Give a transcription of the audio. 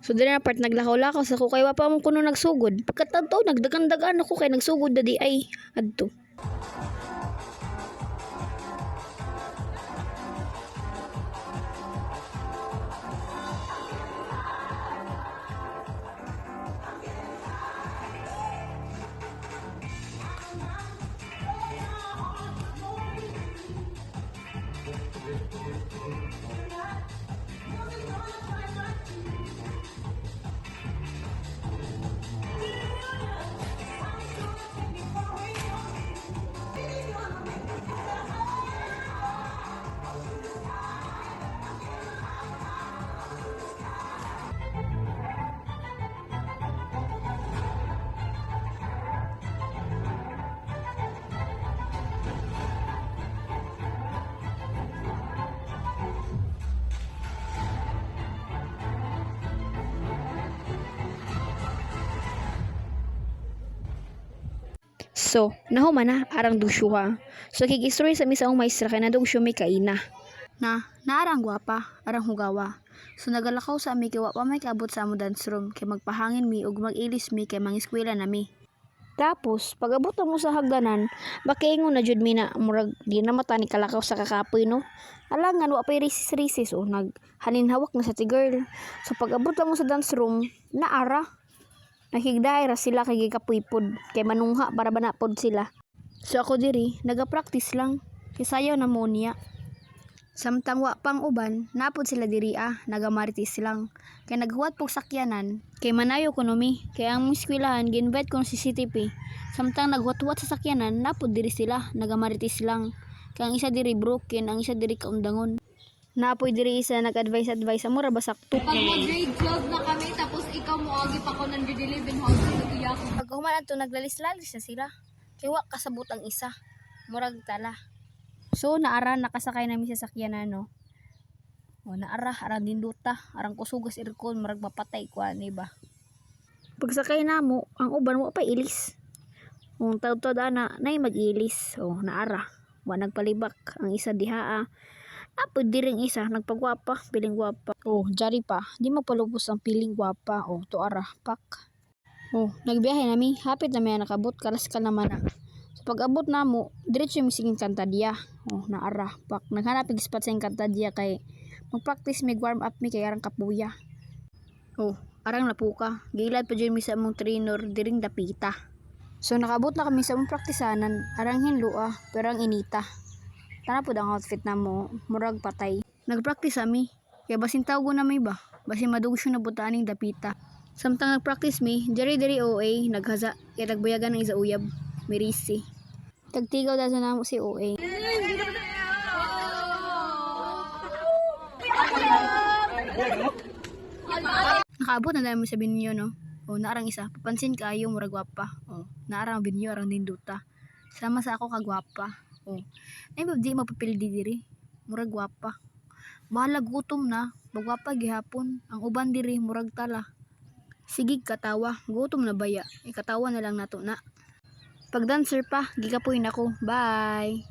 So dili na part naglakaw-lakaw sa ko kay wa pa mo kuno nagsugod. Pagkatadto nagdagan-dagan ako kay nagsugod na di ay adto. So, nahuman na arang dusyuha. So, kig-story sa misaong maestra kay nadong siya may kaina. Naarang gwapa, arang hugawa. So, nagalakaw sa ami kay wa pa may kaabot sa amo dance room kay magpahangin mi ug mag-ilis mi kay mangiskwela na mi. Tapos, pag abot mo sa hagdanan, bakaingon na jud mi na murag di na mata ni kalakaw sa kakapoy no. Alangan wa pay risis-risis o naghalinhawak na sa ti girl. So, pag abot mo sa dance room, naara. Nakigday ra sila kay gikapuy-pod kay manungha para banapod sila. So ako diri naga-practice lang kay sayaw na mo niya. Samtang wa pang uban napod sila diri nagamaritis lang kay naghuwat pog sakyanan kay manayo kuno mi kay ang eskwelahan gi-invite kon CCTV. Samtang naghuwat-huwat sa sakyanan napod diri sila nagamaritis lang kay ang isa diri broken ang isa diri kaundangon. Napoy diri isa nag-advise amo ra ba sakto. Pag mag-grade 12 na kami, tapos ikaw mo agi pa ko nang didilibin ho, iyak. Pag human ato naglalis-lalis na sila. Kay wa kasabot ang isa. Murag tala. So naara nakasakay namin sa sakyanan no. O naara arang dinduta, arang kusugas irkon murag mapatay ko ani ba. Pagsakay namo, ang uban wa pa ilis. Kung taud-taud ana nay mag-ilis. O naara. Wa nagpalibak ang isa diha Apod diring isa, nagpagwapa, piling gwapa. Oh, jari pa, di magpalubos ang piling gwapa. Oh, tuara, pak. Oh, nagbiyahe nami, hapit na may nakabot, kalas ka naman na. So, pag abot na mo, diretso yung mising kantadya. Oh, naara, pak. Naghanap yung spot sa yung kantadya kay mag-practice may warm up mi kay arang kapuya. Oh, arang napuka. Gilad pa dyan mi sa mong trainer, diring dapita. So, nakabot na kami sa mong praktisanan, arang hinlo pero ang inita. Tana po ang outfit na mo, murag patay. Nag-practice ami, kaya basin tawgo na may ba, basin madugso na butaan ng dapita. Samtang nag-practice mi, diri OA, naghaza, kaya nagbayagan ng isa uyab, mirisi. Tagtigaw dahil na mo si OA. Nakaabot na dahil mo sa binyo, no? O, naarang isa, papansin kayo, murag gwapa. O, naarang binyo, arang dinduta. Sama sa ako kagwapa. Oh. Ay di mapapildi diri. Murag gwapa. Bahala gutom na, bagwapa gihapon. Ang uban diri murag tala. Sigig katawa, gutom na baya. Ikatawa na lang nato na. Pag dancer pa, gikapoy nako. Bye.